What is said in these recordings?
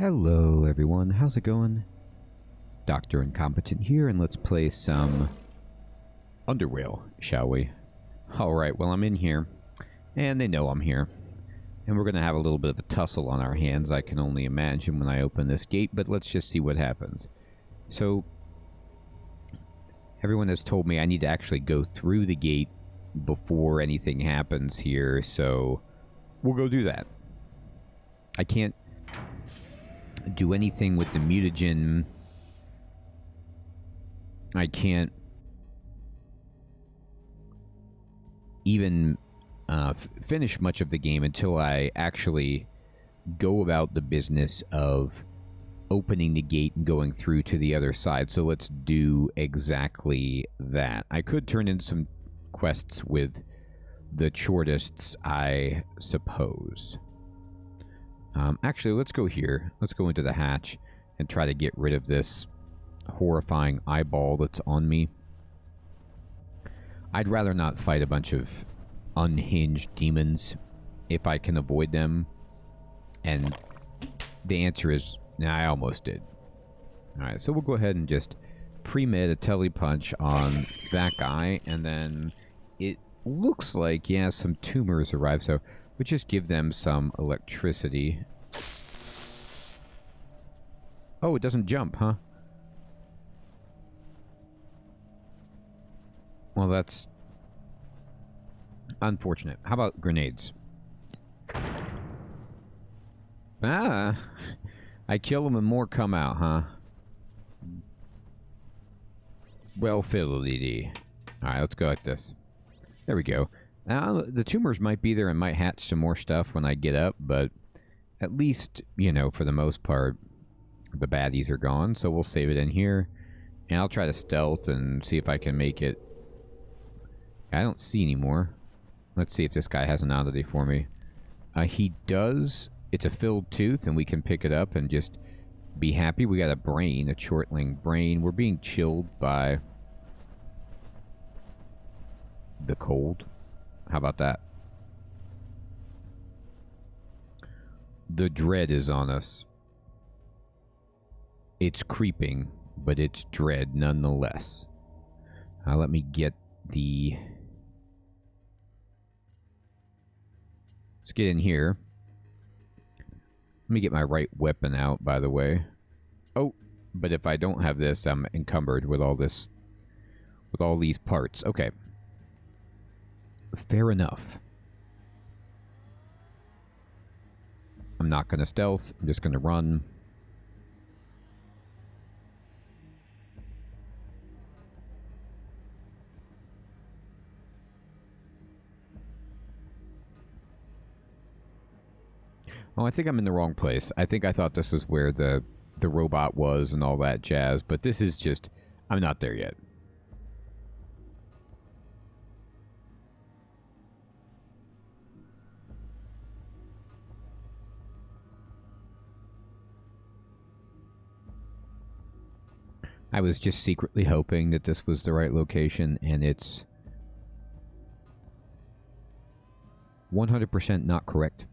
Hello everyone, how's it going? Dr. Incompetent here, and let's play some UnderRail, shall we? Alright, well I'm in here, and they know I'm here. And we're going to have a little bit of a tussle on our hands, I can only imagine when I open this gate, but let's just see what happens. So, everyone has told me I need to actually go through the gate before anything happens here, so we'll go do that. I can't do anything with the mutagen. I can't even finish much of the game until I actually go about the business of opening the gate and going through to the other side. So let's do exactly that. I could turn in some quests with the shortists, I suppose. Actually, let's go here. Let's go into the hatch and try to get rid of this horrifying eyeball that's on me. I'd rather not fight a bunch of unhinged demons if I can avoid them. And the answer is, nah, I almost did. Alright, so we'll go ahead and just pre-med a telepunch on that guy, and then it looks like, yeah, some tumors arrive, so we'll just give them some electricity. Oh, it doesn't jump, huh? Well, that's unfortunate. How about grenades? Ah! I kill them and more come out, huh? Well, fiddly-dee. Alright, let's go like this. There we go. Now, the tumors might be there and might hatch some more stuff when I get up, but at least, you know, for the most part, the baddies are gone, so we'll save it in here. And I'll try to stealth and see if I can make it. I don't see any more. Let's see if this guy has an oddity for me. He does. It's a filled tooth, and we can pick it up and just be happy. We got a brain, a shortling brain. We're being chilled by the cold. How about that? The dread is on us. It's creeping, but it's dread nonetheless. Let me get the... Let's get in here. Let me get my right weapon out, by the way. Oh, but if I don't have this, I'm encumbered with all this, with all these parts. Okay. Fair enough. I'm not going to stealth. I'm just going to run. Oh, I think I'm in the wrong place. I think I thought this was where the robot was and all that jazz, but this is just... I'm not there yet. I was just secretly hoping that this was the right location, and it's 100% not correct.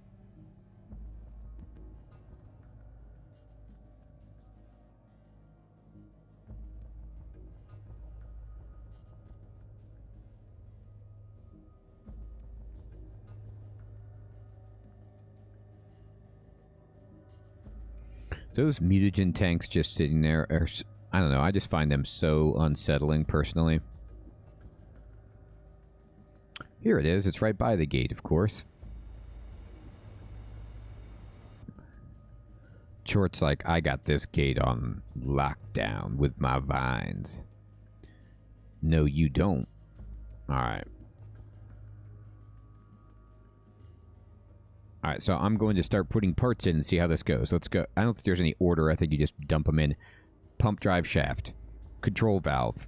Those mutagen tanks just sitting there are... I don't know, I just find them so unsettling, personally. Here it is. It's right by the gate, of course. Short's like, I got this gate on lockdown with my vines. No, you don't. Alright. Alright, so I'm going to start putting parts in and see how this goes. Let's go. I don't think there's any order. I think you just dump them in. Pump drive shaft, control valve,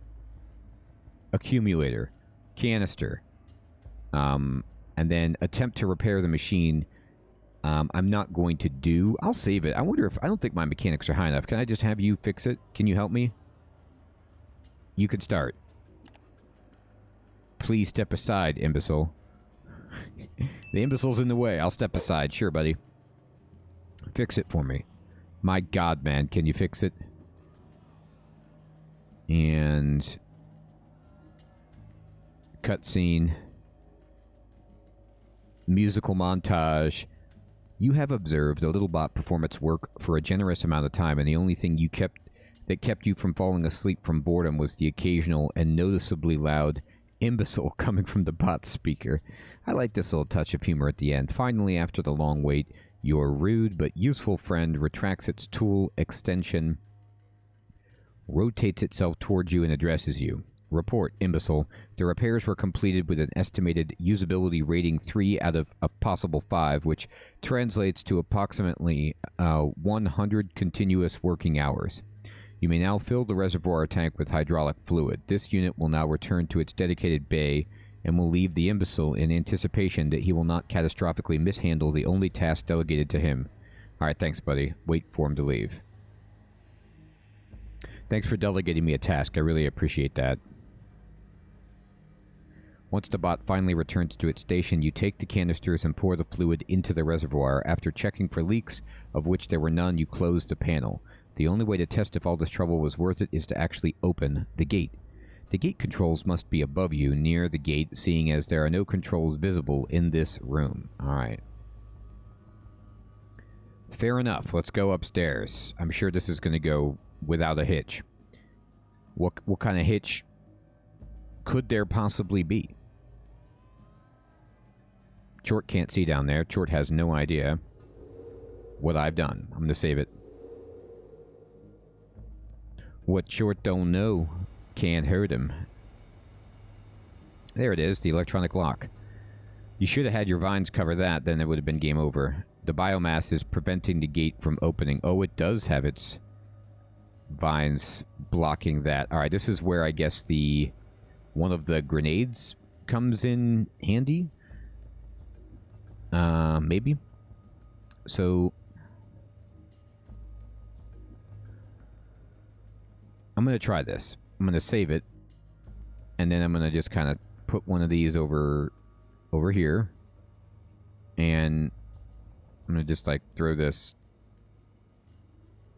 accumulator, canister, and then attempt to repair the machine. I'm not going to do. I'll save it. I wonder if... I don't think my mechanics are high enough. Can I just have you fix it? Can you help me? You could start. Please step aside, imbecile. The imbecile's in the way. I'll step aside. Sure, buddy. Fix it for me. My God, man, can you fix it? And cutscene, musical montage. You have observed a little bot perform its work for a generous amount of time, and the only thing that kept you from falling asleep from boredom was the occasional and noticeably loud imbecile coming from the bot's speaker. I like this little touch of humor at the end. Finally, after the long wait, your rude but useful friend retracts its tool extension, rotates itself towards you, and addresses you. Report, imbecile. The repairs were completed with an estimated usability rating 3 out of a possible 5, which translates to approximately 100 continuous working hours. You may now fill the reservoir tank with hydraulic fluid. This unit will now return to its dedicated bay and will leave the imbecile in anticipation that he will not catastrophically mishandle the only task delegated to him. Alright, thanks, buddy. Wait for him to leave. Thanks for delegating me a task. I really appreciate that. Once the bot finally returns to its station, you take the canisters and pour the fluid into the reservoir. After checking for leaks, of which there were none, you close the panel. The only way to test if all this trouble was worth it is to actually open the gate. The gate controls must be above you, near the gate, seeing as there are no controls visible in this room. Alright. Fair enough. Let's go upstairs. I'm sure this is going to go without a hitch. What kind of hitch could there possibly be? Chort can't see down there. Chort has no idea what I've done. I'm going to save it. What Chort don't know can't hurt him. There it is, the electronic lock. You should have had your vines cover that, then it would have been game over. The biomass is preventing the gate from opening. Oh, it does have its vines blocking that. Alright, this is where I guess one of the grenades comes in handy. Maybe. So I'm going to try this. I'm going to save it. And then I'm going to just kind of put one of these over here. And I'm going to just like throw this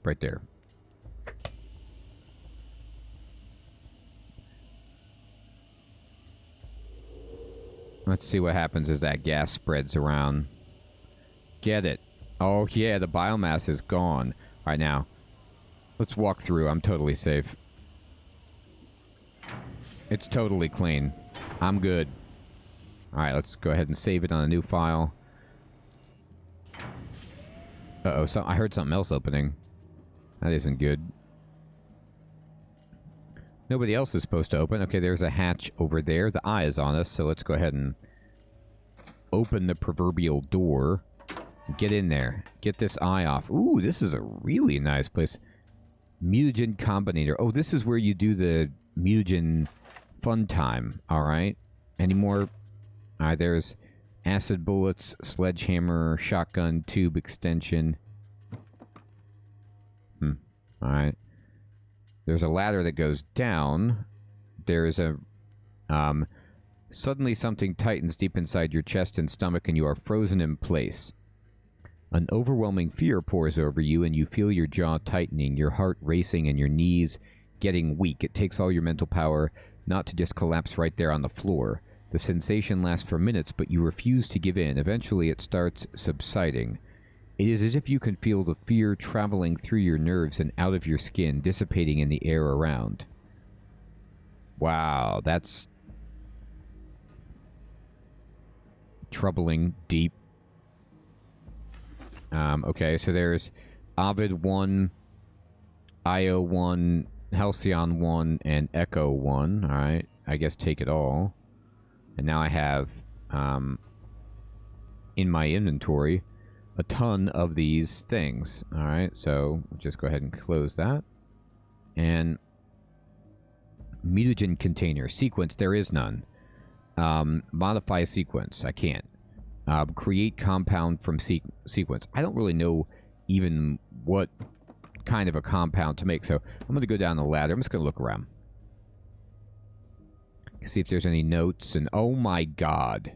right there. Let's see what happens as that gas spreads around. Get it. Oh, yeah, the biomass is gone. All right, now, let's walk through. I'm totally safe. It's totally clean. I'm good. All right, let's go ahead and save it on a new file. Uh-oh, I heard something else opening. That isn't good. Nobody else is supposed to open. Okay, there's a hatch over there. The eye is on us, so let's go ahead and open the proverbial door. Get in there. Get this eye off. Ooh, this is a really nice place. Mutagen Combinator. Oh, this is where you do the mutagen fun time. Alright. Any more? Alright, there's acid bullets, sledgehammer, shotgun, tube extension. Alright. There's a ladder that goes down. There's a... Suddenly something tightens deep inside your chest and stomach and you are frozen in place. An overwhelming fear pours over you and you feel your jaw tightening, your heart racing, and your knees getting weak. It takes all your mental power not to just collapse right there on the floor. The sensation lasts for minutes, but you refuse to give in. Eventually it starts subsiding. It is as if you can feel the fear traveling through your nerves and out of your skin, dissipating in the air around. Wow, that's troubling, deep. Okay, so there's Ovid 1, Io 1, Halcyon 1, and Echo 1. Alright, I guess take it all. And now I have, in my inventory, a ton of these things. Alright, so just go ahead and close that. And mutagen container. Sequence, there is none. Modify sequence, I can't. Create compound from sequence. I don't really know even what kind of a compound to make, so I'm going to go down the ladder. I'm just going to look around. See if there's any notes, and oh my god.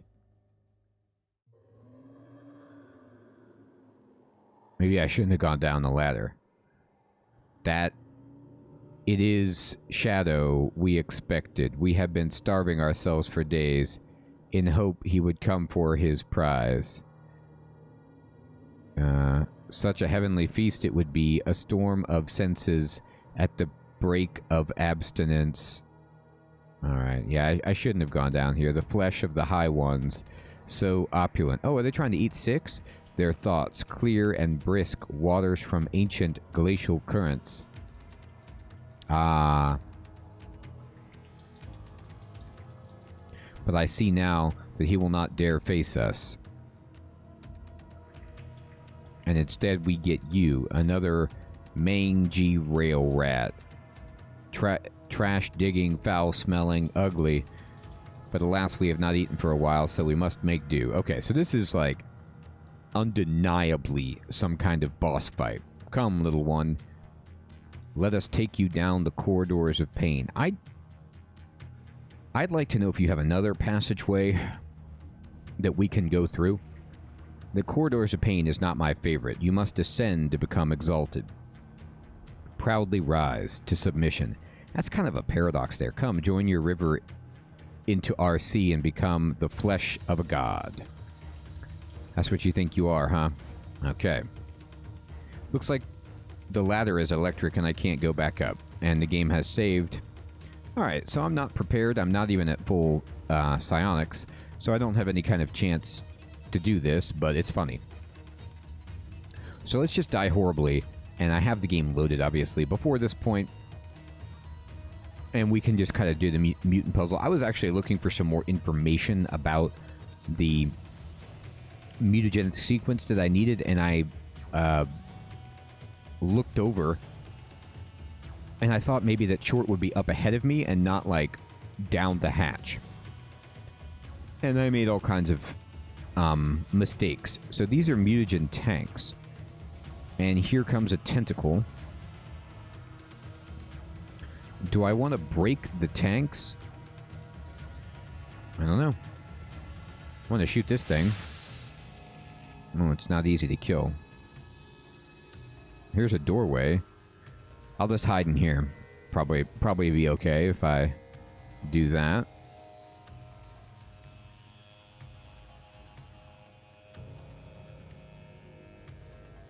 Maybe I shouldn't have gone down the ladder. That... It is Shadow we expected. We have been starving ourselves for days in hope he would come for his prize. Such a heavenly feast it would be, a storm of senses at the break of abstinence. Alright, yeah, I shouldn't have gone down here. The flesh of the high ones, so opulent. Oh, are they trying to eat 6? Their thoughts, clear and brisk, waters from ancient glacial currents. Ah. But I see now that he will not dare face us. And instead we get you, another mangy rail rat. Trash digging, foul smelling, ugly. But alas, we have not eaten for a while, so we must make do. Okay, so this is like undeniably some kind of boss fight. Come, little one. Let us take you down the corridors of pain. I'd like to know if you have another passageway that we can go through. The corridors of pain is not my favorite. You must descend to become exalted. Proudly rise to submission. That's kind of a paradox there. Come, join your river into our sea and become the flesh of a god. That's what you think you are, huh? Okay. Looks like the ladder is electric and I can't go back up. And the game has saved. Alright, so I'm not prepared. I'm not even at full psionics. So I don't have any kind of chance to do this, but it's funny. So let's just die horribly. And I have the game loaded, obviously, before this point. And we can just kind of do the mutant puzzle. I was actually looking for some more information about the mutagenic sequence that I needed, and I looked over, and I thought maybe that Short would be up ahead of me and not, like, down the hatch. And I made all kinds of mistakes. So these are mutagen tanks. And here comes a tentacle. Do I want to break the tanks? I don't know. I want to shoot this thing. Oh, it's not easy to kill. Here's a doorway. I'll just hide in here. Probably be okay if I do that.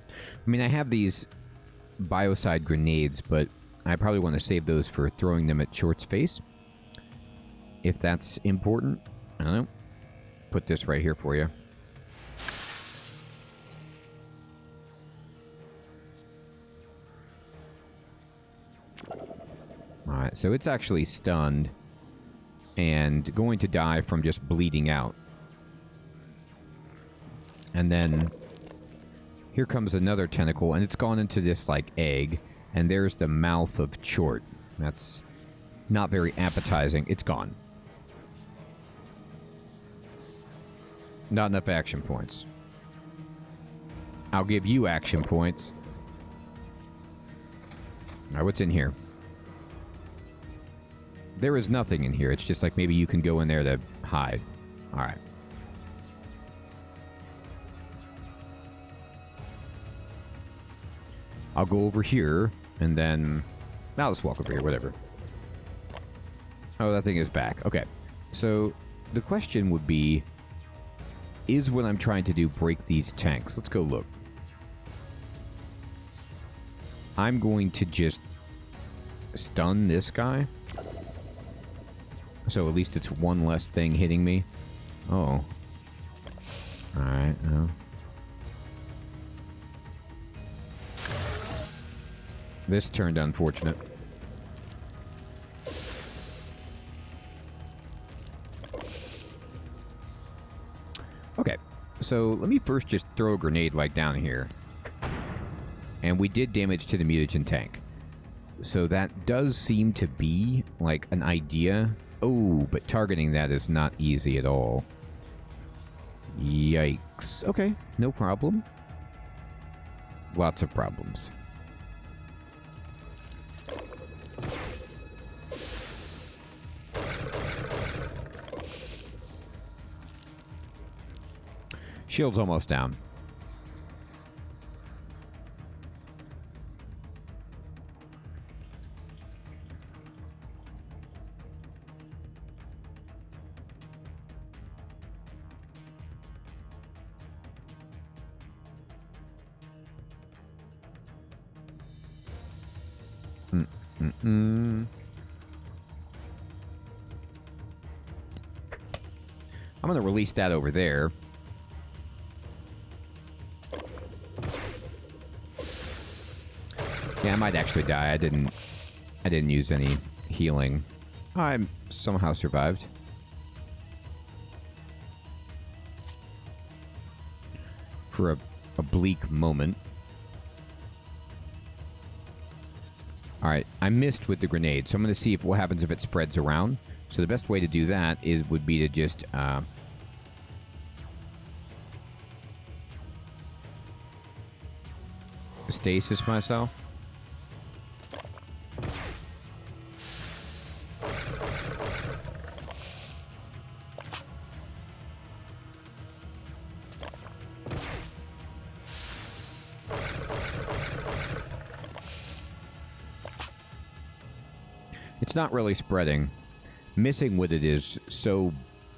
I mean, I have these biocide grenades, but I probably want to save those for throwing them at Short's face. If that's important. I don't know. Put this right here for you. Alright, so it's actually stunned and going to die from just bleeding out. And then here comes another tentacle, and it's gone into this, like, egg. And there's the mouth of Short. That's not very appetizing. It's gone. Not enough action points. I'll give you action points. Alright, what's in here? There is nothing in here. It's just like maybe you can go in there to hide. Alright. I'll go over here, and then... I'll just walk over here, whatever. Oh, that thing is back. Okay. So, the question would be... Is what I'm trying to do break these tanks? Let's go look. I'm going to just... stun this guy. So at least it's one less thing hitting me. Oh. Alright, no. This turned unfortunate. Okay, so let me first just throw a grenade like down here. And we did damage to the mutagen tank. So that does seem to be like an idea. Oh, but targeting that is not easy at all. Yikes. Okay, no problem. Lots of problems. Shield's almost down. I'm going to release that over there. Yeah, I might actually die. I didn't use any healing. I somehow survived. For a bleak moment. Alright, I missed with the grenade, so I'm going to see what happens if it spreads around. So the best way to do that would be to just stasis myself. It's not really spreading. Missing with it is so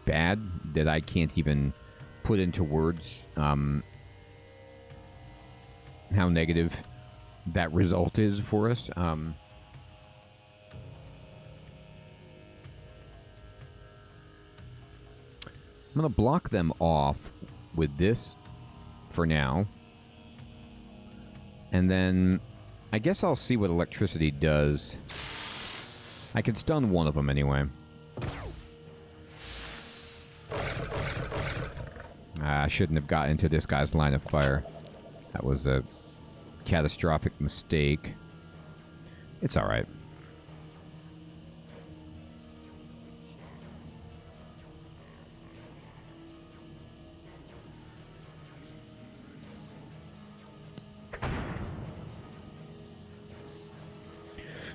bad that I can't even put into words how negative that result is for us. I'm going to block them off with this for now. And then I guess I'll see what electricity does. I can stun one of them anyway. I shouldn't have got into this guy's line of fire. That was a catastrophic mistake. It's alright.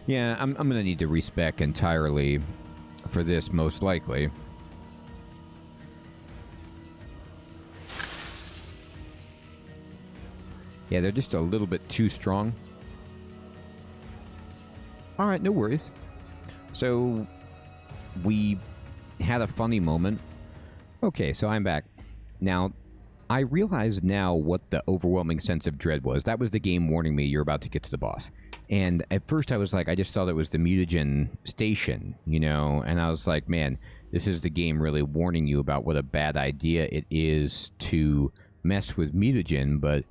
Yeah, I'm going to need to respec entirely for this, most likely. Yeah, they're just a little bit too strong. Alright, no worries. So, we had a funny moment. Okay, so I'm back. Now, I realize now what the overwhelming sense of dread was. That was the game warning me you're about to get to the boss. And at first I was like, I just thought it was the Mutagen station, you know? And I was like, man, this is the game really warning you about what a bad idea it is to mess with Mutagen. But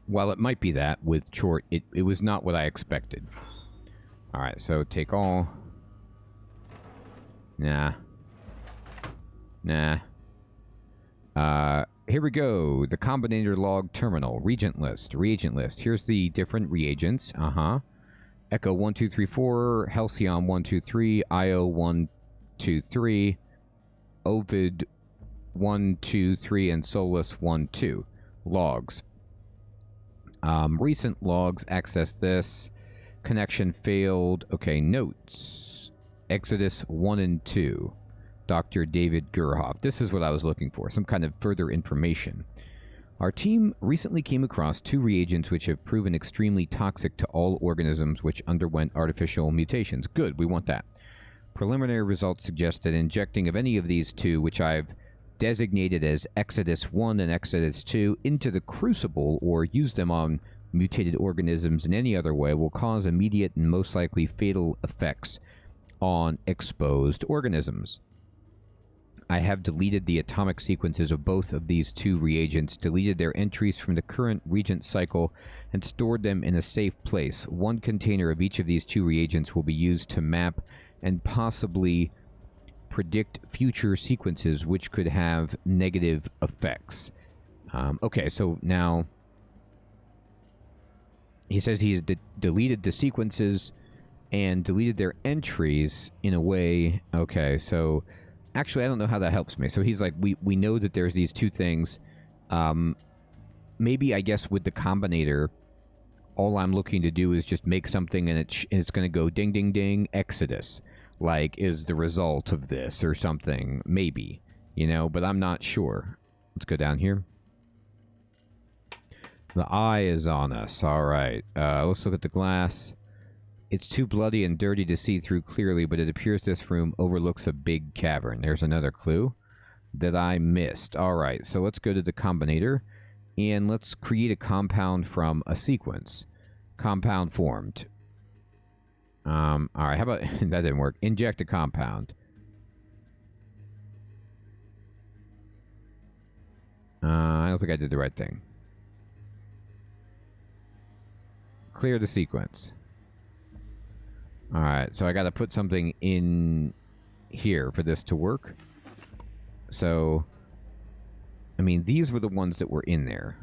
while it might be that with Chort, it was not what I expected. Alright, so take all. Nah. Here we go. The Combinator log terminal. Reagent list. Here's the different reagents. Echo 1, 2, 3, 4. Halcyon 1, 2, 3. Io 1, 2, 3. Ovid 1, 2, 3. And Solus 1, 2. Logs. Recent logs. Access this. Connection failed. Okay, notes. Exodus 1 and 2. Dr. David Gerhoff. This is what I was looking for, some kind of further information. Our team recently came across 2 reagents which have proven extremely toxic to all organisms which underwent artificial mutations. Good, we want that. Preliminary results suggest that injecting of any of these 2, which I've designated as Exodus 1 and Exodus 2, into the crucible or use them on mutated organisms in any other way will cause immediate and most likely fatal effects on exposed organisms. I have deleted the atomic sequences of both of these 2 reagents, deleted their entries from the current reagent cycle, and stored them in a safe place. 1 container of each of these 2 reagents will be used to map and possibly predict future sequences which could have negative effects. Okay, so now he says he's deleted the sequences and deleted their entries in a way. Okay, so actually, I don't know how that helps me. So he's like, we know that there's these 2 things. Maybe, I guess, with the Combinator, all I'm looking to do is just make something, and it's going to go ding, ding, ding, Exodus. Like, is the result of this or something. Maybe. You know, but I'm not sure. Let's go down here. The eye is on us. All right. Let's look at the glass. It's too bloody and dirty to see through clearly, but it appears this room overlooks a big cavern. There's another clue that I missed. All right, so let's go to the Combinator, and let's create a compound from a sequence. Compound formed. Alright, how about... that didn't work. Inject a compound. I don't think I did the right thing. Clear the sequence. Alright, so I gotta put something in here for this to work. So, I mean, these were the ones that were in there.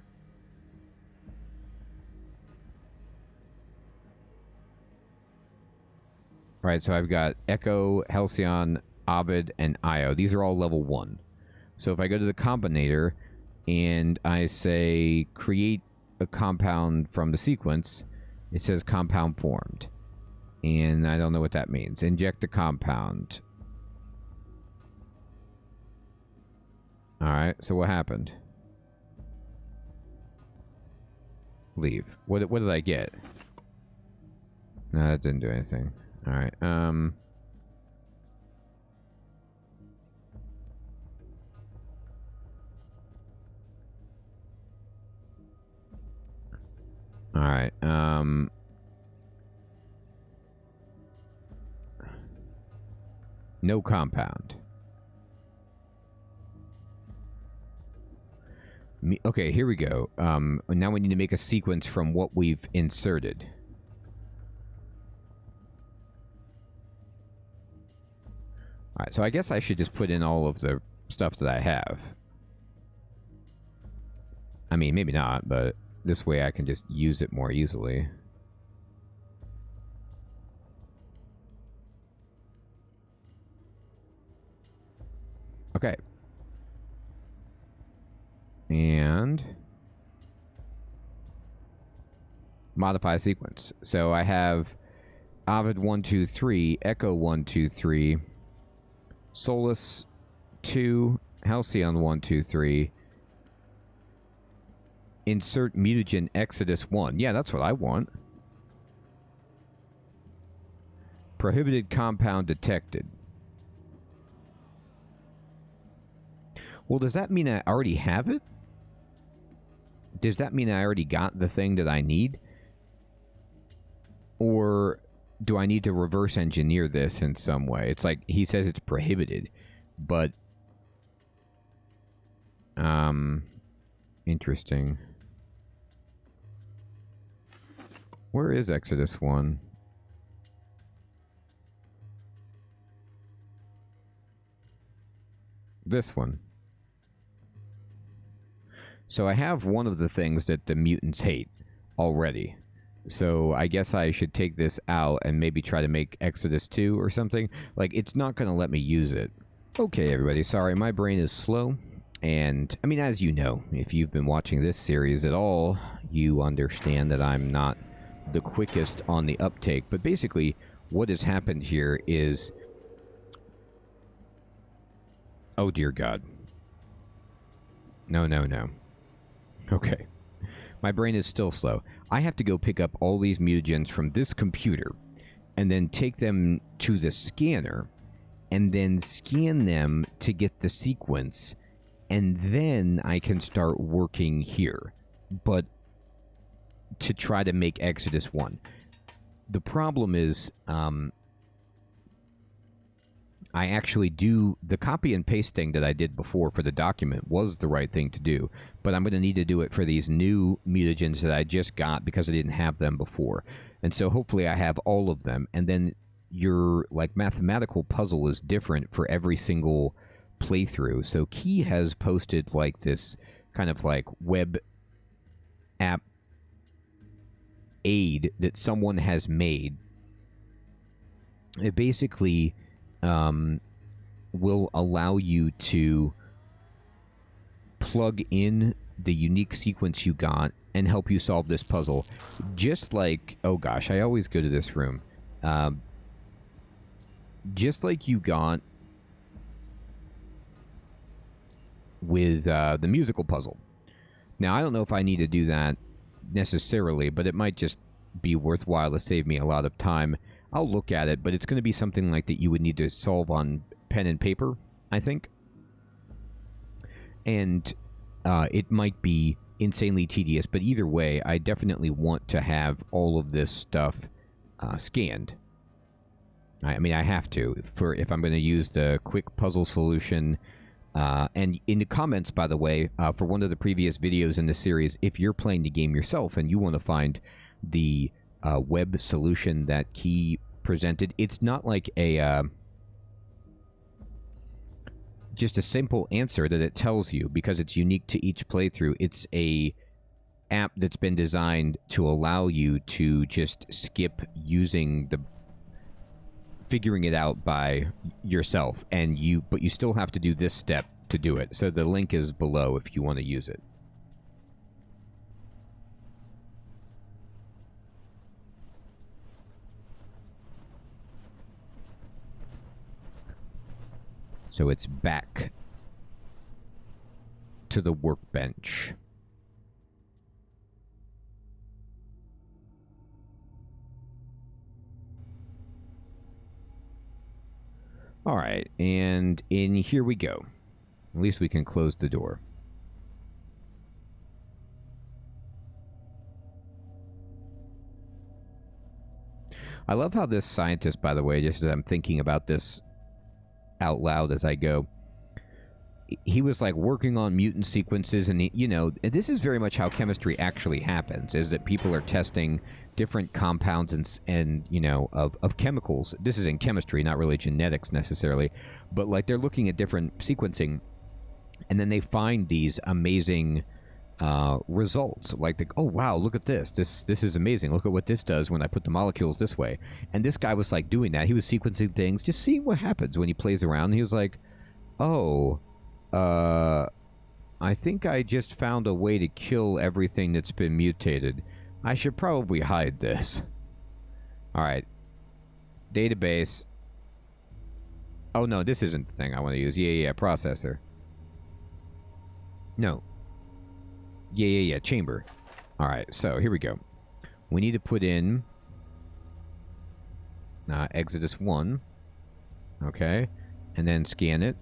Alright, so I've got Echo, Halcyon, Ovid, and Io. These are all level 1. So if I go to the combinator and I say create a compound from the sequence, it says compound formed. And I don't know what that means. Inject a compound. Alright, so what happened? Leave. What did I get? No, that didn't do anything. Alright, Alright, no compound. Okay, here we go. Now we need to make a sequence from what we've inserted. Alright, so I guess I should just put in all of the stuff that I have. I mean, maybe not, but this way I can just use it more easily. Okay. And modify sequence. So I have Ovid 1, 2, 3, Echo 1, 2, 3, Solus 2, Halcyon 1, 2, 3. Insert mutagen Exodus 1. Yeah, that's what I want. Prohibited compound detected. Well, does that mean I already have it? Does that mean I already got the thing that I need? Or do I need to reverse engineer this in some way? It's like, he says it's prohibited, but... interesting. Where is Exodus 1? This one. So I have one of the things that the mutants hate already. So I guess I should take this out and maybe try to make Exodus 2 or something. Like, it's not going to let me use it. Okay, everybody. Sorry, my brain is slow. And, I mean, as you know, if you've been watching this series at all, you understand that I'm not the quickest on the uptake. But basically, what has happened here is... oh, dear God. No, no, no. Okay. My brain is still slow. I have to go pick up all these mutagens from this computer and then take them to the scanner and then scan them to get the sequence, and then I can start working here. But to try to make Exodus 1. The problem is, I actually do... the copy and paste thing that I did before for the document was the right thing to do, but I'm going to need to do it for these new mutagens that I just got because I didn't have them before. And so hopefully I have all of them, and then your, like, mathematical puzzle is different for every single playthrough. So Key has posted, like, this kind of, like, web app aid that someone has made. It basically... will allow you to plug in the unique sequence you got and help you solve this puzzle. Just like... oh gosh, I always go to this room. Just like you got with the musical puzzle. Now, I don't know if I need to do that necessarily, but it might just be worthwhile to save me a lot of time. I'll look at it, but it's going to be something like that you would need to solve on pen and paper, I think. And it might be insanely tedious, but either way, I definitely want to have all of this stuff scanned. I mean, I have to if I'm going to use the quick puzzle solution. And in the comments, by the way, for one of the previous videos in the series, if you're playing the game yourself and you want to find the web solution that Key presented, it's not like a just a simple answer that it tells you because it's unique to each playthrough. It's a app that's been designed to allow you to just skip using the figuring it out by yourself, and but you still have to do this step to do it. So the link is below if you want to use it. So it's back to the workbench. All right, and in here we go. At least we can close the door. I love how this scientist, by the way, just as I'm thinking about this out loud as I go, he was like working on mutant sequences, and you know, this is very much how chemistry actually happens, is that people are testing different compounds and you know, of chemicals. This is in chemistry, not really genetics necessarily, but like they're looking at different sequencing, and then they find these amazing results. Like, oh wow, look at this is amazing. Look at what this does when I put the molecules this way. And this guy was like doing that. He was sequencing things, just seeing what happens when he plays around. And he was like, oh, I think I just found a way to kill everything that's been mutated. I should probably hide this. Alright. Database. Oh no, this isn't the thing I want to use. Yeah, processor. No. Yeah, chamber. Alright, so here we go. We need to put in Exodus 1. Okay. And then scan it.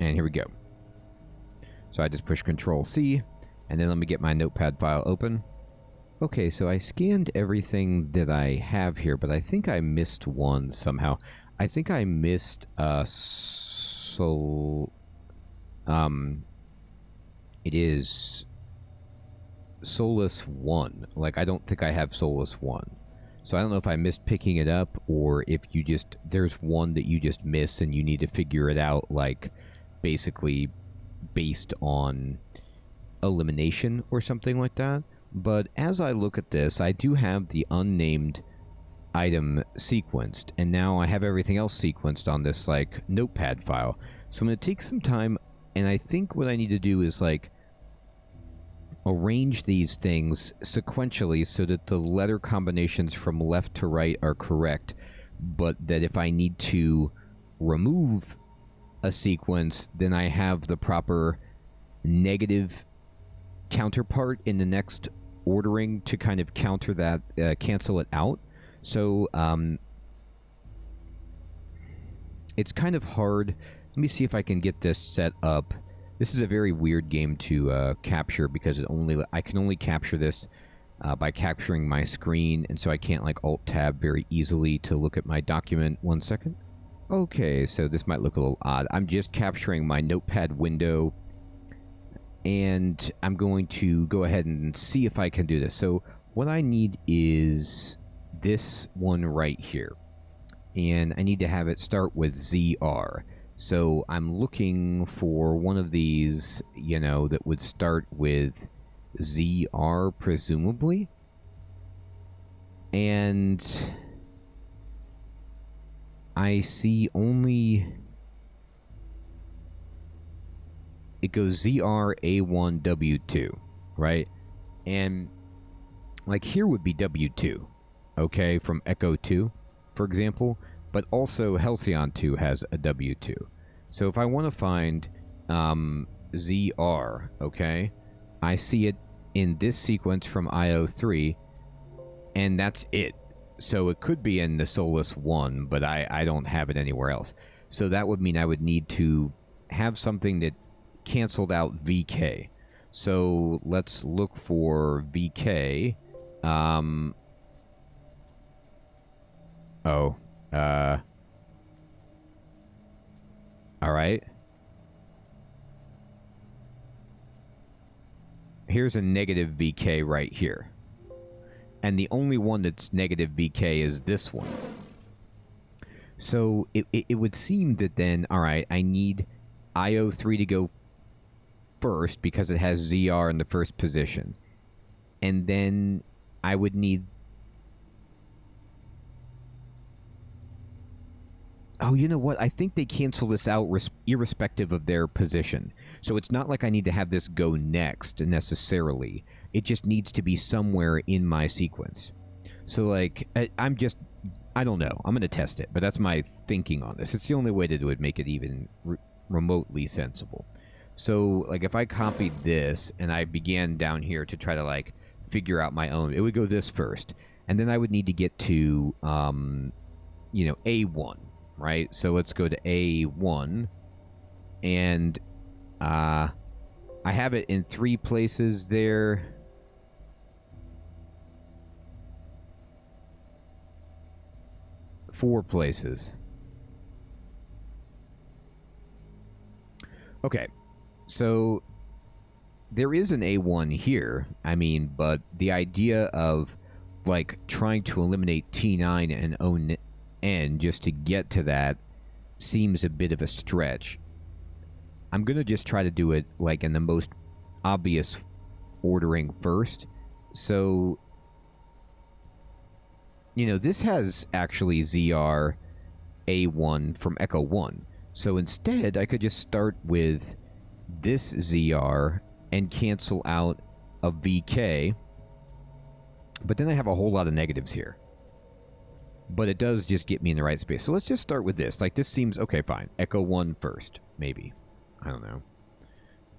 And here we go. So I just push Control C, and then let me get my notepad file open. Okay, so I scanned everything that I have here, but I think I missed one somehow. I think I missed it is Solus 1. Like, I don't think I have Solus 1. So I don't know if I missed picking it up, or if you just, there's one that you just miss and you need to figure it out, like, basically based on elimination or something like that. But as I look at this, I do have the unnamed item sequenced, and now I have everything else sequenced on this like notepad file. So I'm going to take some time, and I think what I need to do is like arrange these things sequentially so that the letter combinations from left to right are correct, but that if I need to remove a sequence, then I have the proper negative counterpart in the next ordering to kind of counter that, cancel it out. So it's kind of hard. Let me see if I can get this set up. This is a very weird game to capture because I can only capture this by capturing my screen, and so I can't like Alt-Tab very easily to look at my document. 1 second. Okay, so this might look a little odd. I'm just capturing my notepad window, and I'm going to go ahead and see if I can do this. So what I need is this one right here, and I need to have it start with ZR. So I'm looking for one of these, you know, that would start with ZR, presumably. And I see only... It goes ZR, A1, W2, right? And, like, here would be W2, okay, from Echo 2, for example. But also Halcyon 2 has a W2. So if I want to find ZR, okay, I see it in this sequence from IO3, and that's it. So it could be in the Solus 1, but I don't have it anywhere else. So that would mean I would need to have something that canceled out VK. So let's look for VK. Oh. All right. Here's a negative VK right here. And the only one that's negative VK is this one. So it would seem that then, all right, I need IO3 to go first because it has ZR in the first position. And then I would need... Oh, you know what? I think they cancel this out irrespective of their position. So it's not like I need to have this go next necessarily. It just needs to be somewhere in my sequence. So, like, I don't know. I'm going to test it, but that's my thinking on this. It's the only way to do it, make it even remotely sensible. So, like, if I copied this and I began down here to try to, like, figure out my own, it would go this first. And then I would need to get to, you know, A1. Right, so let's go to A1, and I have it in 3 places there. Four places. Okay, so there is an A1 here, I mean, but the idea of, like, trying to eliminate T9 and O9 just to get to that seems a bit of a stretch. I'm going to just try to do it like in the most obvious ordering first. So, you know, this has actually ZR A1 from Echo 1. So instead, I could just start with this ZR and cancel out a VK. But then I have a whole lot of negatives here. But it does just get me in the right space. So let's just start with this. Like, this seems... Okay, fine. Echo 1 first. Maybe. I don't know.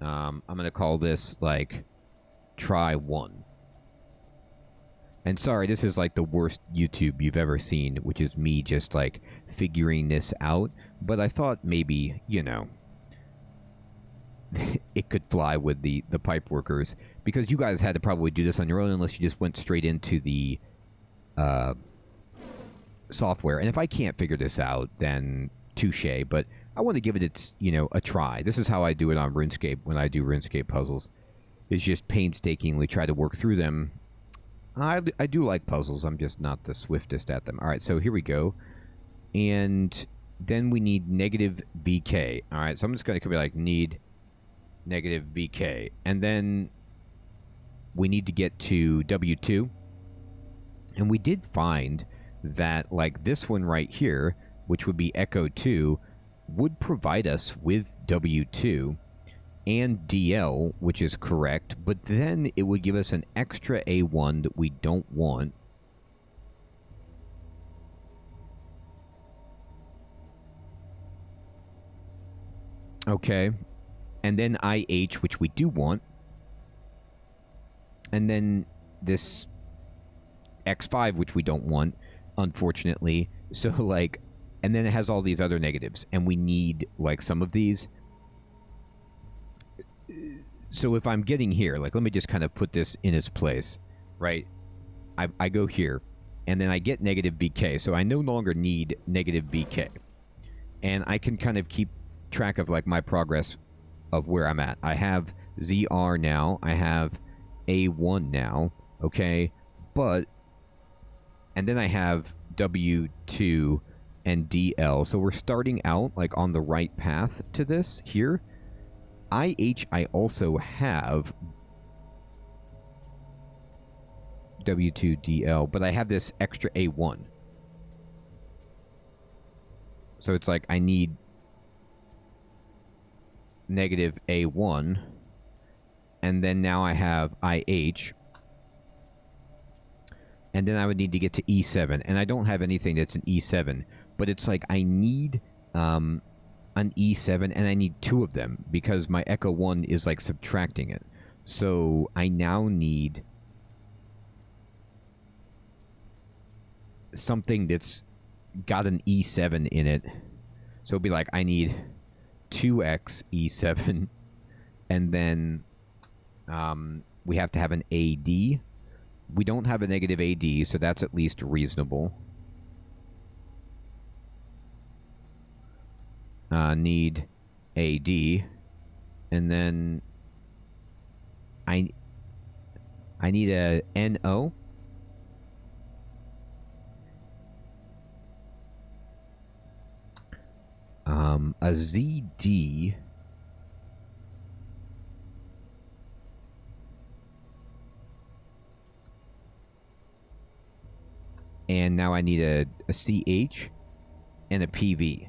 I'm going to call this, like, try 1. And sorry, this is, like, the worst YouTube you've ever seen, which is me just, like, figuring this out. But I thought maybe, you know, it could fly with the pipe workers. Because you guys had to probably do this on your own unless you just went straight into the... software. And if I can't figure this out, then touche, but I want to give it its, you know, a try. This is how I do it on RuneScape when I do RuneScape puzzles. Is just painstakingly try to work through them. I do like puzzles. I'm just not the swiftest at them. All right, so here we go. And then we need negative VK. All right, so I'm just going to be like need negative VK. And then we need to get to W2. And we did find that, like, this one right here, which would be Echo 2, would provide us with W2 and DL, which is correct, but then it would give us an extra A1 that we don't want. Okay. And then IH, which we do want. And then this X5, which we don't want, unfortunately. So, like, and then it has all these other negatives, and we need, like, some of these. So if I'm getting here, like, let me just kind of put this in its place, right? I go here, and then I get negative BK, so I no longer need negative BK. And I can kind of keep track of, like, my progress of where I'm at. I have ZR now. I have A1 now, okay? But... and then I have W2 and DL. So we're starting out, like, on the right path to this here. IH, I also have W2, DL, but I have this extra A1. So it's like I need negative A1. And then now I have IH. And then I would need to get to E7. And I don't have anything that's an E7. But it's like I need an E7 and I need 2 of them. Because my Echo 1 is like subtracting it. So I now need something that's got an E7 in it. So it'd be like I need 2x E7. And then we have to have an AD. We don't have a negative AD, so that's at least reasonable. need AD, and then I need a NO. A ZD. And now I need a CH and a PV.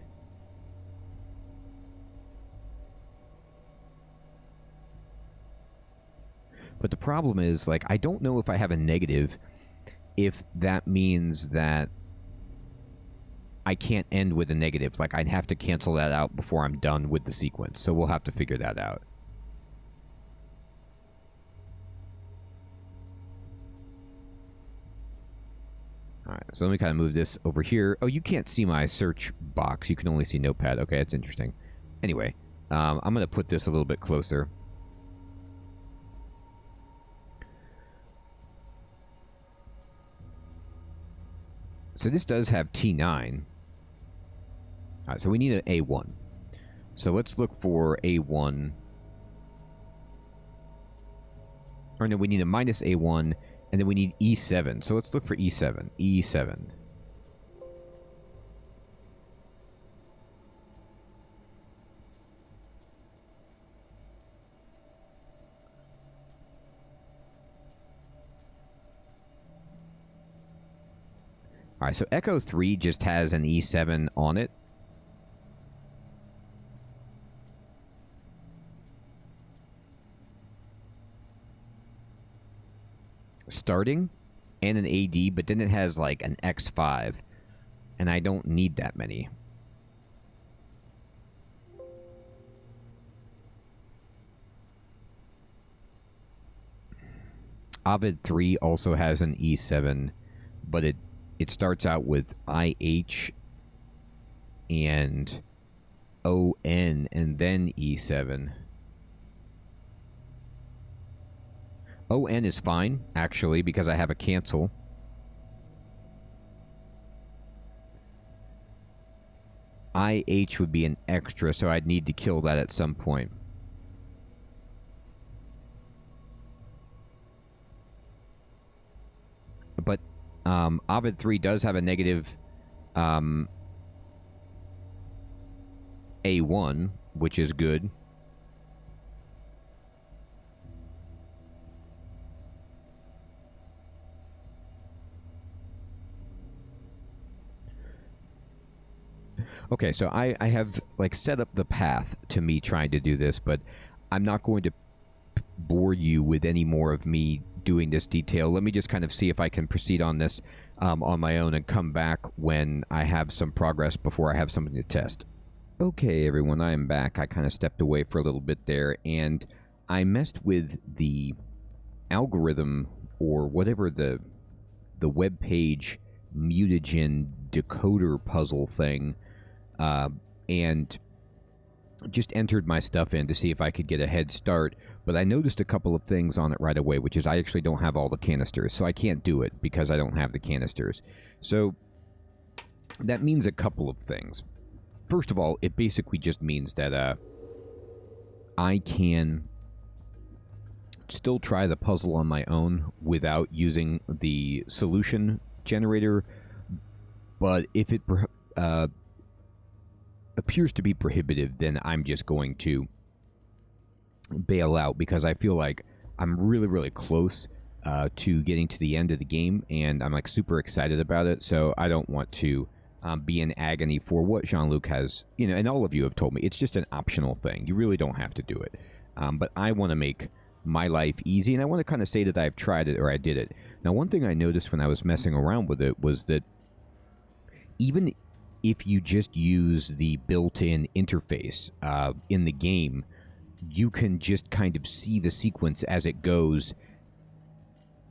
But the problem is, like, I don't know if I have a negative, if that means that I can't end with a negative. Like, I'd have to cancel that out before I'm done with the sequence. So we'll have to figure that out. Alright, so let me kind of move this over here. Oh, you can't see my search box. You can only see Notepad. Okay, that's interesting. Anyway, I'm going to put this a little bit closer. So this does have T9. Alright, so we need an A1. So let's look for A1. Or no, we need a minus A1, and then we need E7. So let's look for E7. E7. Alright, so Echo 3 just has an E7 on it. Starting, and an AD, but then it has like an X5, and I don't need that many. Ovid 3 also has an E7, but it starts out with IH and ON and then E7. ON is fine, actually, because I have a cancel. IH would be an extra, so I'd need to kill that at some point. But Ovid 3 does have a negative A1, which is good. Okay, so I have, like, set up the path to me trying to do this, but I'm not going to bore you with any more of me doing this detail. Let me just kind of see if I can proceed on this on my own and come back when I have some progress before I have something to test. Okay, everyone, I am back. I kind of stepped away for a little bit there, and I messed with the algorithm or whatever the web page mutagen decoder puzzle thing, and just entered my stuff in to see if I could get a head start, but I noticed a couple of things on it right away, which is I actually don't have all the canisters, so I can't do it because I don't have the canisters. So that means a couple of things. First of all, it basically just means that I can still try the puzzle on my own without using the solution generator, but if it appears to be prohibitive, then I'm just going to bail out, because I feel like I'm really, really close to getting to the end of the game, and I'm like super excited about it, so I don't want to be in agony for what Jean-Luc has, you know, and all of you have told me, it's just an optional thing. You really don't have to do it. But I want to make my life easy, and I want to kind of say that I've tried it or I did it. Now, one thing I noticed when I was messing around with it was that even if you just use the built-in interface in the game, you can just kind of see the sequence as it goes,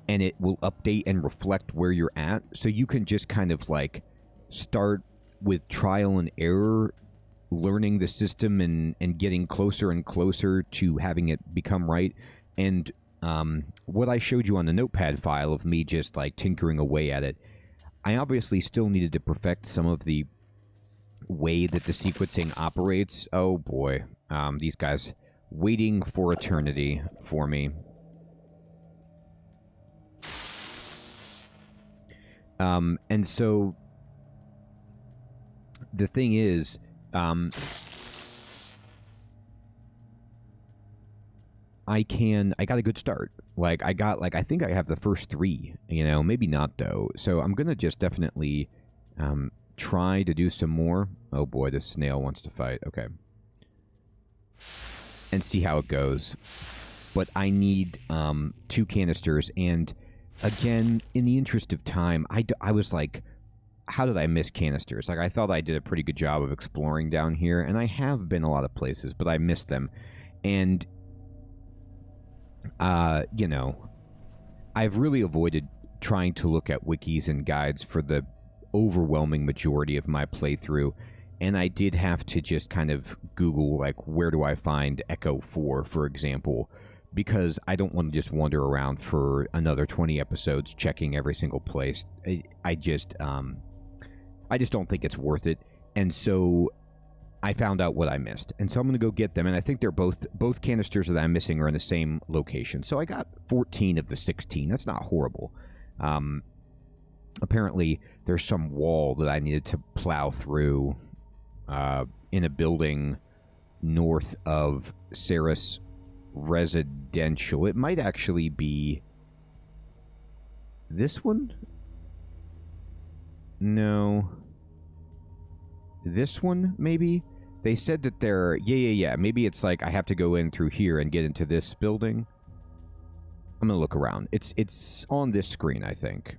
and it will update and reflect where you're at. So you can just kind of like start with trial and error, learning the system and getting closer and closer to having it become right. And what I showed you on the notepad file of me just like tinkering away at it, I obviously still needed to perfect some of the way that the sequencing operates. Oh boy, these guys waiting for eternity for me. And so the thing is, I got a good start. Like, I think I have the first 3, you know, maybe not though. So I'm going to just definitely, try to do some more. Oh boy, this snail wants to fight. Okay. And see how it goes. But I need, 2 canisters. And again, in the interest of time, I was like, how did I miss canisters? Like, I thought I did a pretty good job of exploring down here. And I have been a lot of places, but I missed them. And you know, I've really avoided trying to look at wikis and guides for the overwhelming majority of my playthrough, and I did have to just kind of Google, like, where do I find Echo 4, for example, because I don't want to just wander around for another 20 episodes checking every single place. I just don't think it's worth it, and so I found out what I missed, and so I'm going to go get them, and I think they're both canisters that I'm missing are in the same location. So I got 14 of the 16. That's not horrible. Apparently, there's some wall that I needed to plow through in a building north of Ceres Residential. It might actually be this one? No. This one, maybe? They said that they're... Yeah. Maybe it's like I have to go in through here and get into this building. I'm going to look around. It's on this screen, I think.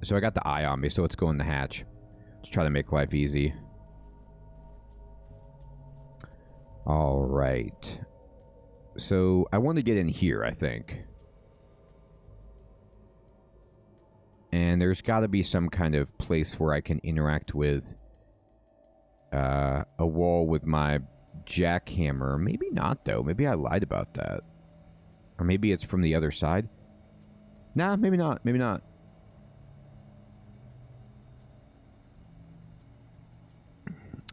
So I got the eye on me, so let's go in the hatch. Let's try to make life easy. Alright. So I want to get in here, I think. And there's got to be some kind of place where I can interact with a wall with my jackhammer. Maybe not, though. Maybe I lied about that. Or maybe it's from the other side. Nah, maybe not. Maybe not.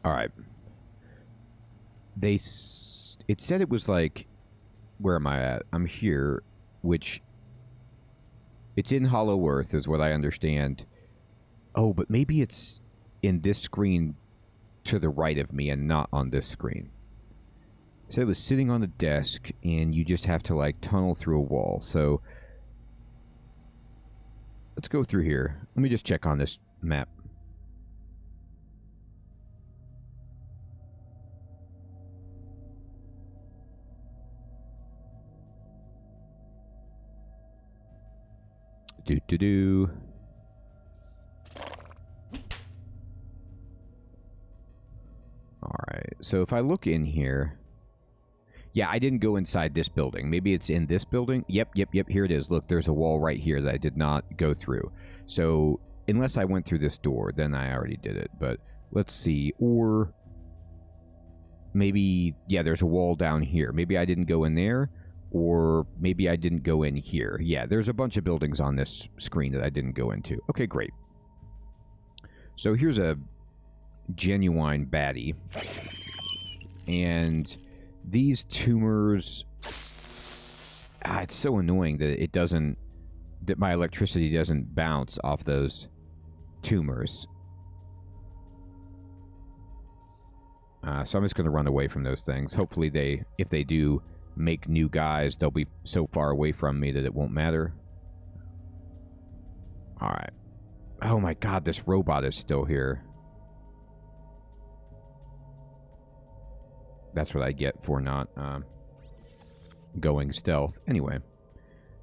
Alright. It said it was like... Where am I at? I'm here, which... It's in Hollow Earth, is what I understand. Oh, but maybe it's in this screen to the right of me and not on this screen. So it was sitting on a desk, and you just have to, like, tunnel through a wall. So let's go through here. Let me just check on this map. Do. Alright, so if I look in here... Yeah, I didn't go inside this building. Maybe it's in this building? Yep, here it is. Look, there's a wall right here that I did not go through. So, unless I went through this door, then I already did it. But, let's see. Or... Maybe... Yeah, there's a wall down here. Maybe I didn't go in there. Or maybe I didn't go in here. Yeah, there's a bunch of buildings on this screen that I didn't go into. Okay, great. So here's a genuine baddie. And these tumors... it's so annoying that it doesn't... That my electricity doesn't bounce off those tumors. So I'm just going to run away from those things. Hopefully if they do... make new guys, they'll be so far away from me that it won't matter. Alright. Oh my god, this robot is still here. That's what I get for not going stealth. Anyway,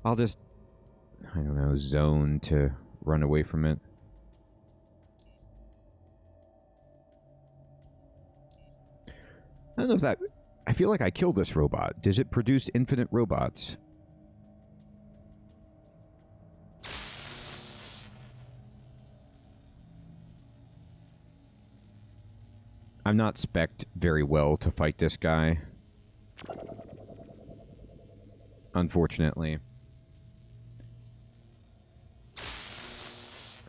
I'll just, I don't know, zone to run away from it. I don't know if that... I feel like I killed this robot. Does it produce infinite robots? I'm not spec'd very well to fight this guy. Unfortunately.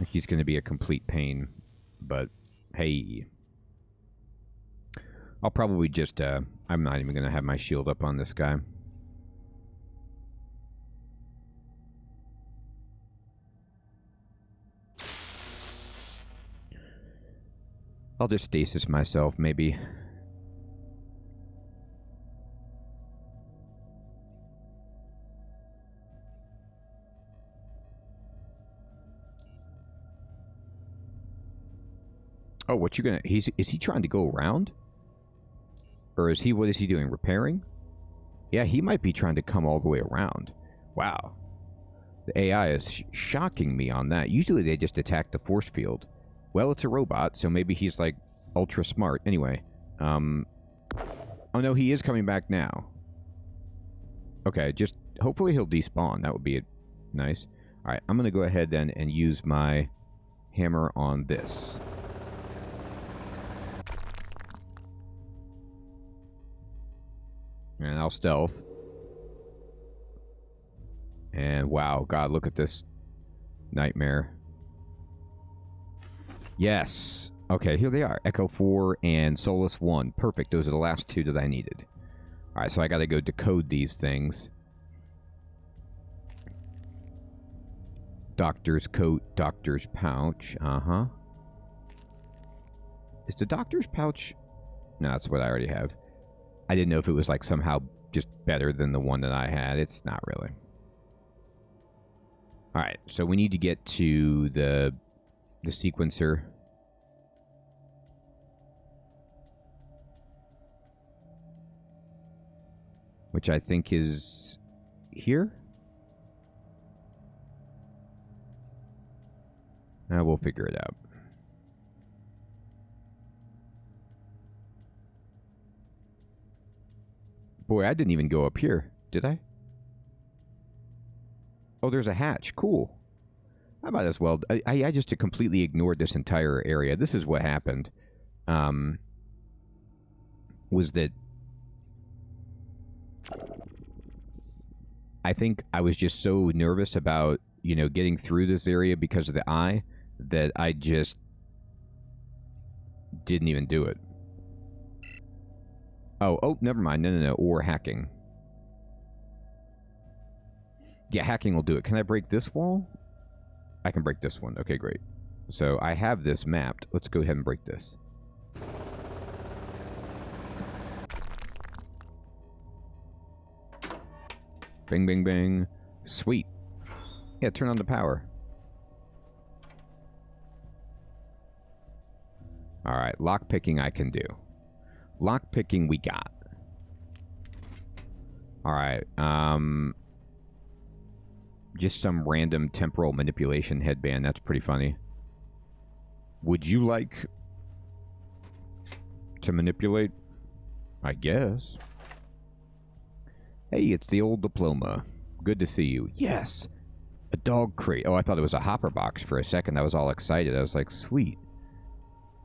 He's going to be a complete pain, but Hey. I'll probably just, I'm not even going to have my shield up on this guy. I'll just stasis myself, maybe. Oh, what you gonna... is he trying to go around? Or is he... what is he doing? Repairing? Yeah, he might be trying to come all the way around. Wow. The AI is shocking me on that. Usually they just attack the force field. Well, it's a robot, so maybe he's, like, ultra smart. Anyway. Oh, no, he is coming back now. Okay, just... hopefully he'll despawn. That would be nice. Alright, I'm gonna go ahead then and use my hammer on this. And I'll stealth. And wow, God, look at this nightmare. Yes. Okay, here they are. Echo 4 and Solus 1. Perfect. Those are the last two that I needed. Alright, so I gotta go decode these things. Doctor's coat, doctor's pouch. Uh-huh. Is the doctor's pouch... no, that's what I already have. I didn't know if it was, like, somehow just better than the one that I had. It's not really. Alright, so we need to get to the sequencer. Which I think is here? We'll figure it out. Boy, I didn't even go up here, did I? Oh, there's a hatch. Cool. I might as well... I just completely ignored this entire area. This is what happened. Was that... I think I was just so nervous about, you know, getting through this area because of the eye that I just didn't even do it. Oh, never mind. No. Or hacking. Yeah, hacking will do it. Can I break this wall? I can break this one. Okay, great. So I have this mapped. Let's go ahead and break this. Bing, bing, bing. Sweet. Yeah, turn on the power. Alright, lockpicking I can do. Lockpicking we got. Alright, just some random temporal manipulation headband. That's pretty funny. Would you like to manipulate? I guess. Hey, it's the old diploma. Good to see you. Yes! A dog crate. Oh, I thought it was a hopper box for a second. I was all excited. I was like, sweet.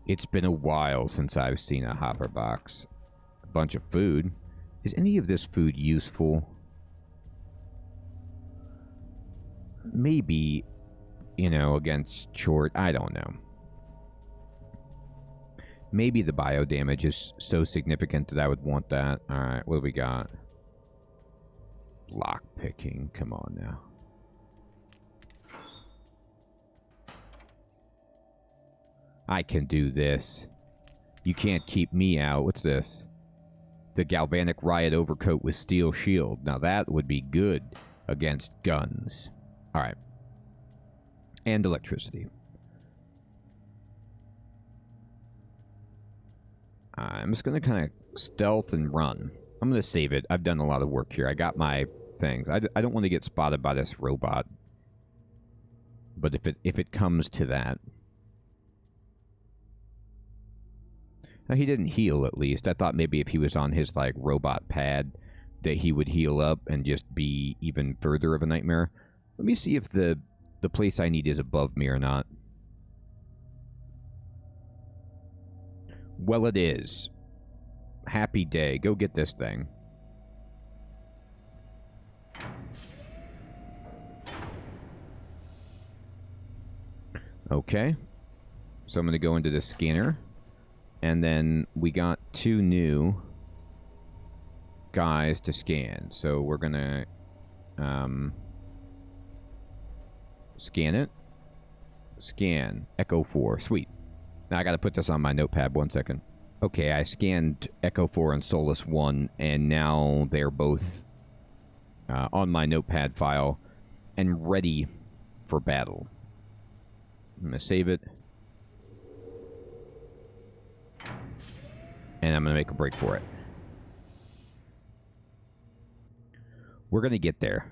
It's been a while since I've seen a hopper box. A bunch of food. Is any of this food useful? Maybe, you know, against short... I don't know. Maybe the bio damage is so significant that I would want that. Alright, what do we got? Lockpicking. Come on now. I can do this. You can't keep me out. What's this? The galvanic riot overcoat with steel shield. Now that would be good against guns. Alright. And electricity. I'm just going to kind of stealth and run. I'm going to save it. I've done a lot of work here. I got my things. I don't want to get spotted by this robot. But if it comes to that... Now, he didn't heal, at least. I thought maybe if he was on his, like, robot pad, that he would heal up and just be even further of a nightmare. Let me see if the place I need is above me or not. Well, it is. Happy day. Go get this thing. Okay. So I'm going to go into the scanner. And then we got 2 new guys to scan. So we're going to scan it. Scan. Echo 4. Sweet. Now I got to put this on my notepad 1 second. Okay, I scanned Echo 4 and Solus 1, and now they're both on my notepad file and ready for battle. I'm going to save it. And I'm going to make a break for it. We're going to get there.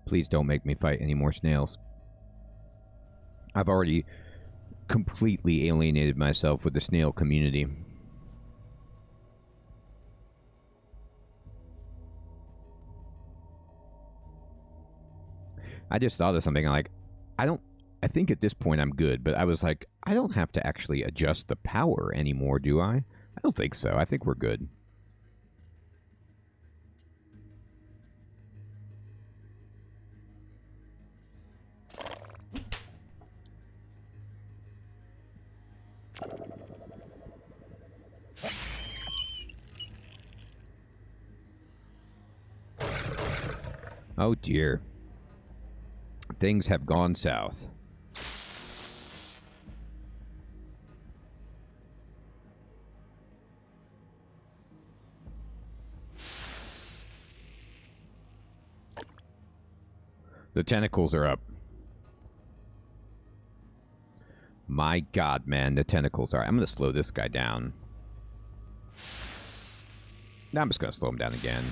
Please don't make me fight any more snails. I've already completely alienated myself with the snail community. I just thought of something like, I think at this point I'm good, but I was like, I don't have to actually adjust the power anymore, do I? I don't think so. I think we're good. Oh dear. Things have gone south. The tentacles are up. My god, man, the tentacles are... I'm going to slow this guy down. Now I'm just going to slow him down again.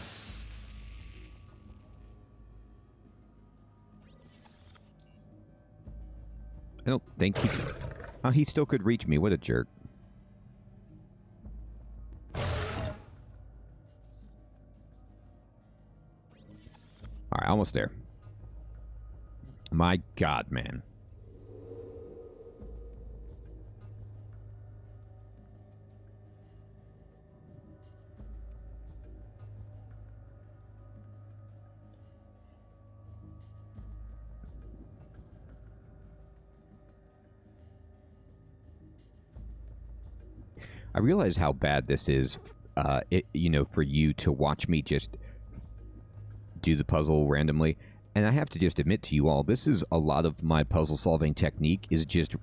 I don't think he could... Oh, he still could reach me. What a jerk. Alright, almost there. My god, man. I realize how bad this is, you know, for you to watch me just do the puzzle randomly. And I have to just admit to you all, this is a lot of my puzzle-solving technique, is just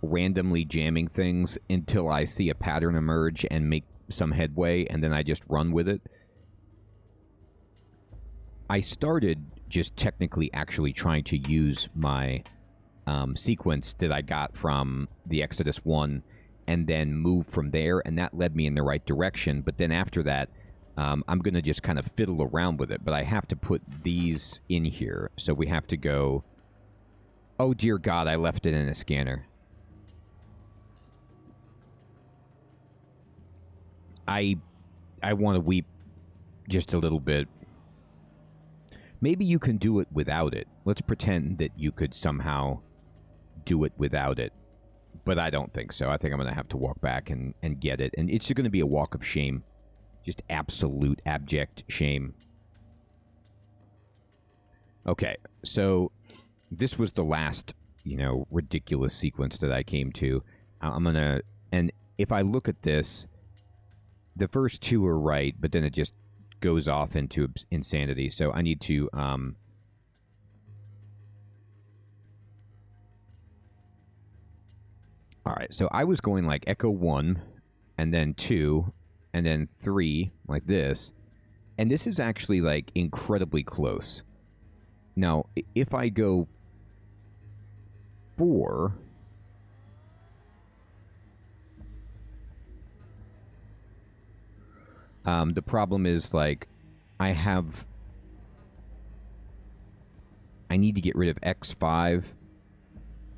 randomly jamming things until I see a pattern emerge and make some headway, and then I just run with it. I started just technically actually trying to use my sequence that I got from the Exodus 1 and then move from there, and that led me in the right direction. But then after that, I'm going to just kind of fiddle around with it. But I have to put these in here. So we have to go... Oh, dear God, I left it in a scanner. I want to weep just a little bit. Maybe you can do it without it. Let's pretend that you could somehow do it without it. But I don't think so. I think I'm going to have to walk back and get it. And it's going to be a walk of shame. Just absolute, abject shame. Okay, so this was the last, you know, ridiculous sequence that I came to. I'm going to... And if I look at this, the first two are right, but then it just goes off into insanity. So I need to... Alright, so I was going like Echo 1, and then 2, and then 3, like this. And this is actually, like, incredibly close. Now, if I go 4... the problem is, like, I need to get rid of X5,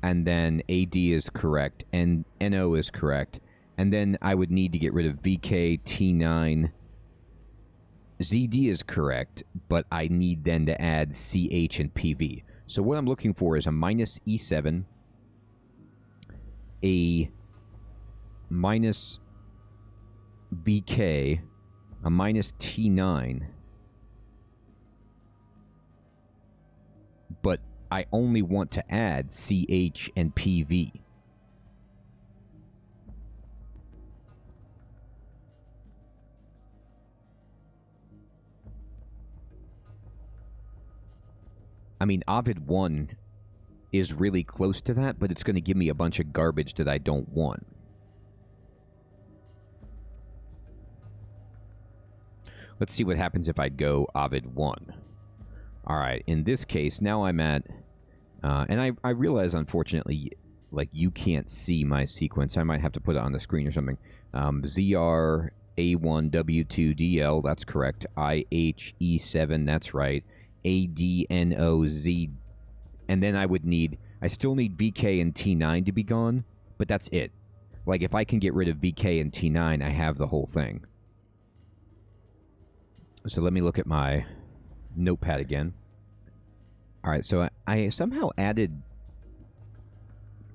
and then AD is correct, and NO is correct, and then I would need to get rid of VK, T9, ZD is correct, but I need then to add CH and PV. So what I'm looking for is a minus E7, a minus VK, a minus T9, but I only want to add CH and PV. I mean, Ovid 1 is really close to that, but it's going to give me a bunch of garbage that I don't want. Let's see what happens if I go Ovid 1. Alright, in this case, now I'm at... and I realize, unfortunately, like, you can't see my sequence. I might have to put it on the screen or something. ZR A1W2DL, that's correct. IHE7, that's right. ADNOZ, and then I still need VK and T9 to be gone, but that's it. Like, if I can get rid of VK and T9, I have the whole thing. So let me look at my notepad again. Alright, so I somehow added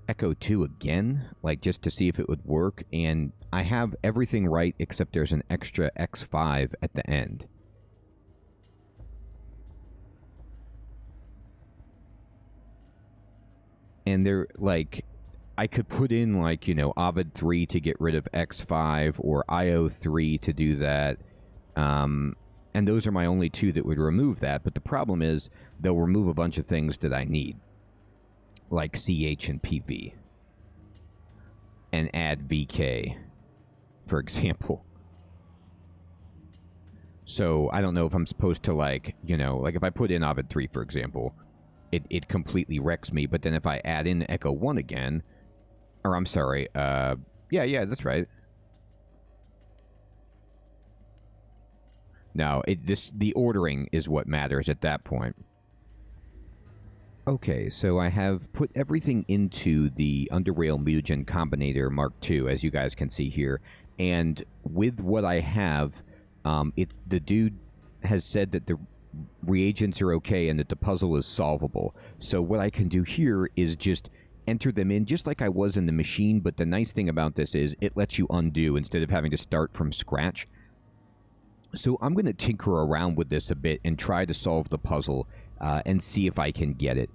Echo 2 again, like, just to see if it would work, and I have everything right except there's an extra X5 at the end. And they're, like, I could put in, like, you know, Ovid 3 to get rid of X5, or IO3 to do that. And those are my only two that would remove that. But the problem is, they'll remove a bunch of things that I need. Like CH and PV. And add VK, for example. So, I don't know if I'm supposed to, like, you know, like, if I put in Ovid 3, for example... It completely wrecks me, but then if I add in Echo 1 again, or I'm sorry, yeah, that's right. No, the ordering is what matters at that point. Okay, so I have put everything into the UnderRail Mutagen Combinator Mark II, as you guys can see here, and with what I have, the dude has said that the reagents are okay and that the puzzle is solvable. So what I can do here is just enter them in just like I was in the machine, but the nice thing about this is it lets you undo instead of having to start from scratch. So I'm going to tinker around with this a bit and try to solve the puzzle and see if I can get it.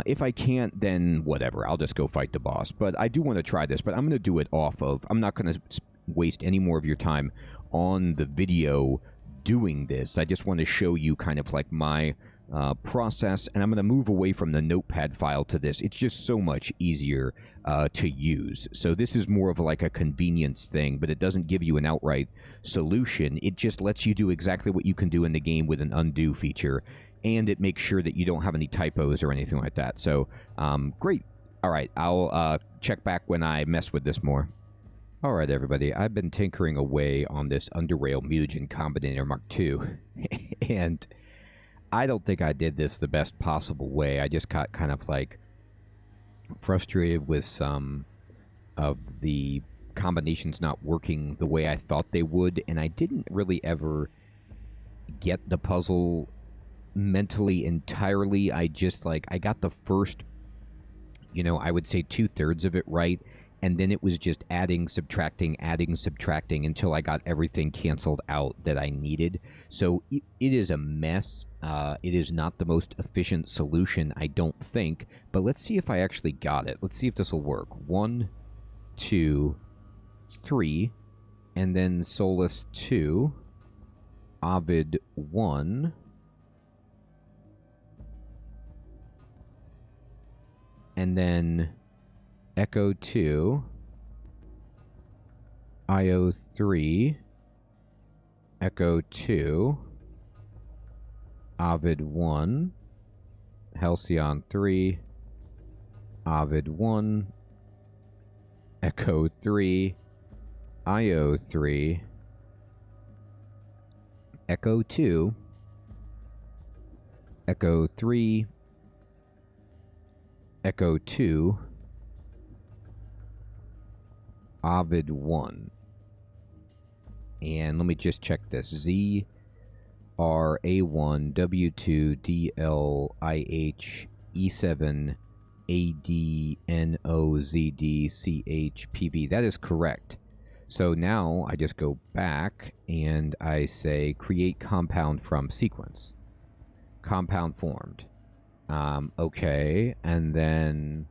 If I can't, then whatever. I'll just go fight the boss. But I do want to try this, but I'm going to do it off of... I'm not going to waste any more of your time on the video doing this. I just want to show you kind of like my process, and I'm going to move away from the notepad file to this. It's just so much easier to use. So this is more of like a convenience thing, but it doesn't give you an outright solution. It just lets you do exactly what you can do in the game with an undo feature, and it makes sure that you don't have any typos or anything like that. So, great. All right, I'll check back when I mess with this more. Alright everybody, I've been tinkering away on this UnderRail Mutagen Combinator Mark II, and I don't think I did this the best possible way. I just got kind of like frustrated with some of the combinations not working the way I thought they would, and I didn't really ever get the puzzle mentally entirely. I just like, I got the first, you know, I would say 2/3 of it right, and then it was just adding, subtracting, until I got everything canceled out that I needed. So it is a mess. It is not the most efficient solution, I don't think. But let's see if I actually got it. Let's see if this will work. 1, 2, 3, and then Solus 2, Ovid 1, and then Echo 2, IO 3, Echo 2, Ovid 1, Halcyon 3, Ovid 1, Echo 3, IO 3, Echo 2, Echo 3, Echo 2, Ovid 1. And let me just check this. A1 W2 DLIH E7 ADNOZD CH PV. That is correct. So now I just go back and I say create compound from sequence. Compound formed. Okay, and then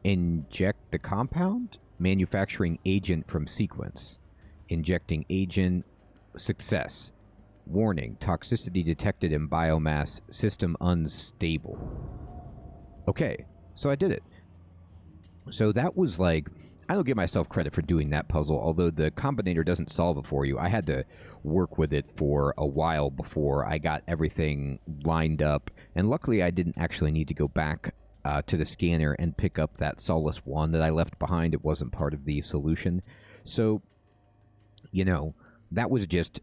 inject the compound. Manufacturing agent from sequence. Injecting agent. Success. Warning, toxicity detected in biomass. System unstable. Okay, so I did it. So that was like, I don't give myself credit for doing that puzzle, although the combinator doesn't solve it for you. I had to work with it for a while before I got everything lined up, and luckily I didn't actually need to go back to the scanner and pick up that Solace 1 that I left behind. It wasn't part of the solution. So, you know, that was just,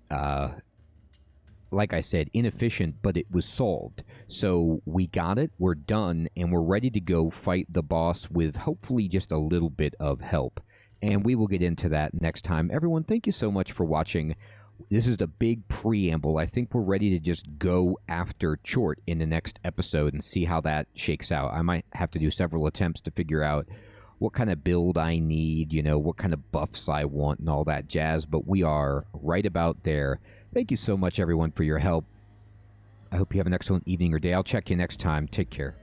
like I said, inefficient, but it was solved. So we got it, we're done, and we're ready to go fight the boss with hopefully just a little bit of help. And we will get into that next time. Everyone, thank you so much for watching. This is the big preamble. I think we're ready to just go after Chort in the next episode and see how that shakes out. I might have to do several attempts to figure out what kind of build I need, you know, what kind of buffs I want and all that jazz, but we are right about there. Thank you so much, everyone, for your help. I hope you have an excellent evening or day. I'll check you next time. Take care.